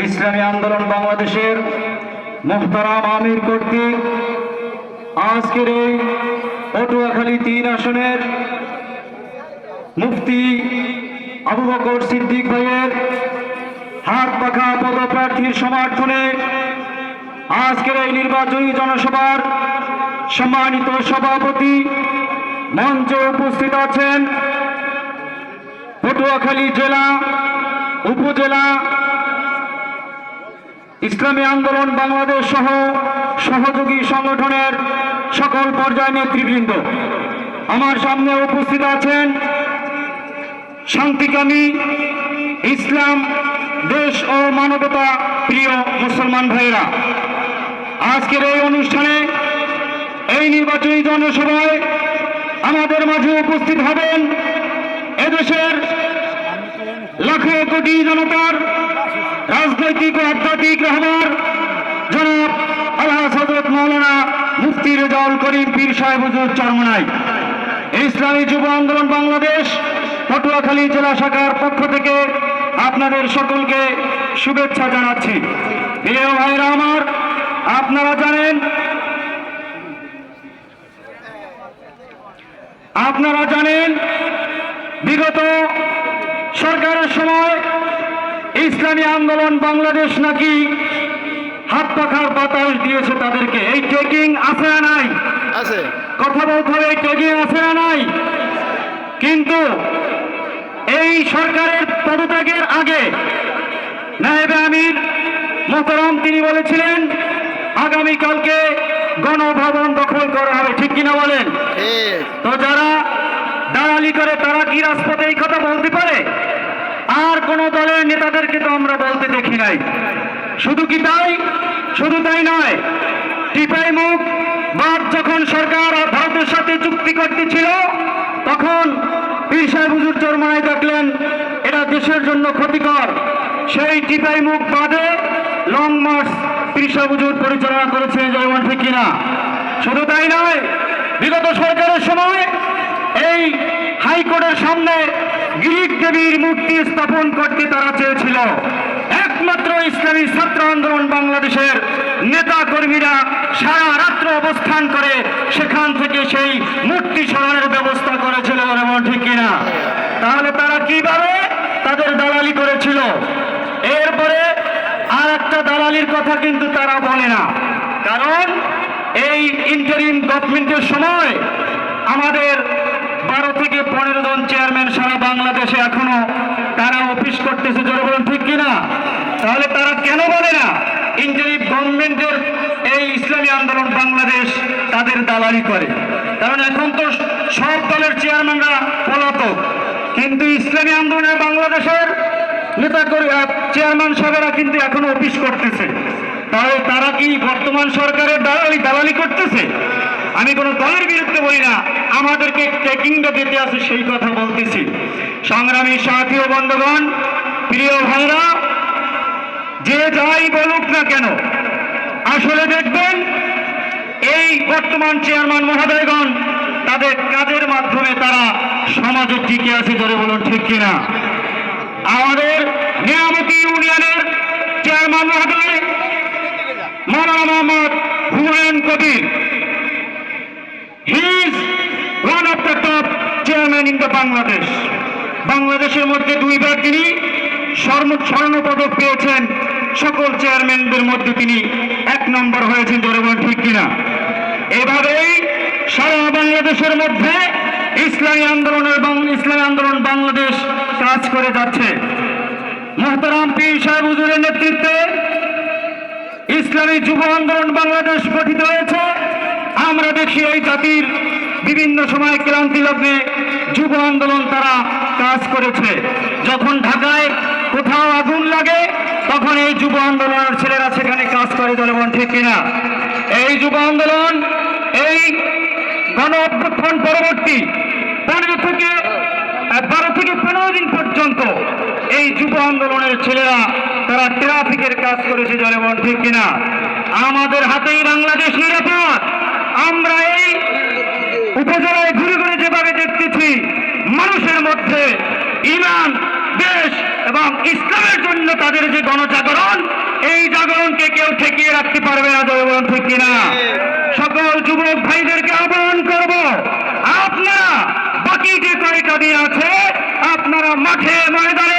ইসলামী আন্দোলন বাংলাদেশের মোহতারাম আমির কর্তৃক আজকের এই পটুয়াখালী 3 আসনের মুফতি আবু বকর সিদ্দিক ভাইয়ের হাত পাখা পদপ্রার্থীর সমর্থনে আজকের এই নির্বাচনী জনসভার সম্মানিত সভাপতি মঞ্চে উপস্থিত আছেন পটুয়াখালী জেলা উপজেলা ইসলামী আন্দোলন বাংলাদেশ সহ সহযোগী সংগঠনের সকল পর্যায় নেতৃবৃন্দ। আমার সামনে উপস্থিত আছেন শান্তিকামী ইসলাম দেশ ও মানবতা প্রিয় মুসলমান ভাইরা। আজকের এই অনুষ্ঠানে এই নির্বাচনী জনসভায় আমাদের মাঝে উপস্থিত হবেন এদেশের লাখো কোটি জনতার রাজনৈতিক ও আধ্যাত্মিক রহবার জনাব আলহাজ হযরত মাওলানা মুফতি রেজাউল করিম পীর সাহেব হুজুর চরমনাই। ইসলামী যুব আন্দোলন বাংলাদেশ পটুয়াখালী জেলা শাখার পক্ষ থেকে আপনাদের সকলকে শুভেচ্ছা জানাচ্ছি। প্রিয় ভাইরা আমার, আপনারা জানেন বিগত সরকারের সময় ইসলামী আন্দোলন বাংলাদেশ নাকি হাত পাখার বাতাস দিয়েছে তাদেরকে। এই ট্রেকিং আছে না নাই? আছে। কথা বলতে হবে, এই ট্রেকিং আছে না নাই? কিন্তু এই সরকারের পদত্যাগের আগে নায়েবে আমির মোহতারাম তিনি বলেছিলেন আগামীকালকে গণভবন দখল করা হবে, ঠিক কিনা বলেন? তো যারা দালালি করে তারা কি রাজপথে এই কথা বলতে পারে? আর কোন দলের নেতাদেরকে তো আমরা বলতে দেখি নাই। শুধু তাই নয়, টিপাই মুখ বাদ যখন সরকার ভারতের সাথে চুক্তি করতেছিল তখন পীর সাহেব হুজুর চরমনাই দেখলেন এটা দেশের জন্য ক্ষতিকর। সেই টিপাই মুখ বাদে লং মার্চ পীর সাহেব হুজুর পরিচালনা করেছেন, যেমন ঠিক কিনা? শুধু তাই নয়, বিগত সরকারের সময় এই হাইকোর্টের সামনে গ্রিক দেবীর মূর্তি স্থাপন করতে তারা চেয়েছিল। একমাত্র ইসলামী ছাত্র আন্দোলন বাংলাদেশের নেতা কর্মীরা সারা রাত্র অবস্থান করে সেখান থেকে সেই মূর্তি সরানোর ব্যবস্থা করেছিল, এমন ঠিক কিনা? তাহলে তারা কিভাবে তাদের দালালি করেছিল? এরপরে আর একটা দালালির কথা কিন্তু তারা বলে না, কারণ এই ইন্টারিম গভর্নমেন্টের সময় আমাদের 12 থেকে 15 জন চেয়ারম্যান সারা বাংলাদেশে এখনো তারা অফিস করতেছে, যারা বলেন ঠিক কিনা? তাহলে তারা কেন বলে না ইন্টারিম গভর্নমেন্টের এই ইসলামী আন্দোলন বাংলাদেশ তাদের দালালি করে? কারণ এখন তো সব দলের চেয়ারম্যানরা পলাতক, কিন্তু ইসলামী আন্দোলনের বাংলাদেশের নেতা চেয়ারম্যান সাহেবেরা কিন্তু এখন অফিস করতেছে। তাহলে তারা কি বর্তমান সরকারের দালালি করতেছে? আমি কোনো দলের বিরুদ্ধে বলি না, আমাদেরকে ট্রেকিংটা দিতে আছে সেই কথা বলতেছি। সংগ্রামী সাথী ও বন্ধুগণ, প্রিয় ভাইরা, যে যাই বলুক না কেন, আসলে দেখবেন এই বর্তমান চেয়ারম্যান মহোদয়গণ তাদের কাজের মাধ্যমে তারা সমাজে টিকে আছে, ধরে বলুন ঠিক কিনা? আমাদের নিয়ামতি ইউনিয়নের চেয়ারম্যান মহোদয় মাওলানা Mohammad Humayun Kabir, he is one of the top chairman in the Bangladesh. বাংলাদেশের মধ্যে 2 বার তিনি স্বর্ণ পদক পেয়েছেন, সকল চেয়ারম্যানদের মধ্যে তিনি 1 নম্বর হয়েছেন, ধরে বলুন ঠিক কিনা? এভাবেই সারা বাংলাদেশের মধ্যে ইসলামী আন্দোলন বাংলাদেশ কাজ করে যাচ্ছে। মোহতারাম পীর সাহেব হুজুরের নেতৃত্বে ইসলামী যুব আন্দোলন বাংলাদেশ গঠিত হয়েছে। আমরা দেখি এই জাতির বিভিন্ন সময় ক্রান্তি লগ্নে যুব আন্দোলন তারা কাজ করেছে। যখন ঢাকায় কোথাও আগুন লাগে তখন এই যুব আন্দোলনের ছেলেরা সেখানে কাজ করে, বলেন ঠিক কিনা? এই যুব আন্দোলন এই গণ অভ্যুত্থান পরবর্তী 12 থেকে 15 দিন পর্যন্ত এই যুব আন্দোলনের ছেলেরা তারা ট্রাফিকের কাজ করেছে, বলেন ঠিক কিনা? আমাদের হাতেই বাংলাদেশ নিরাপদ। আমরা এই উপজেলায় ঘুরে ঘুরে যেভাবে দেখতেছি মানুষের মধ্যে ইমান, দেশ এবং এবং ইসলামের জন্য তাদের যে গণজাগরণ, এই জাগরণকে কেউ ঠেকিয়ে রাখতে পারবে না। জয় বলুন ঠিক কিনা? সকল যুবক ভাইদেরকে আহ্বান করব, আপনারা বাকি যে কয়টা দিন আছে আপনারা মাঠে ময়দানে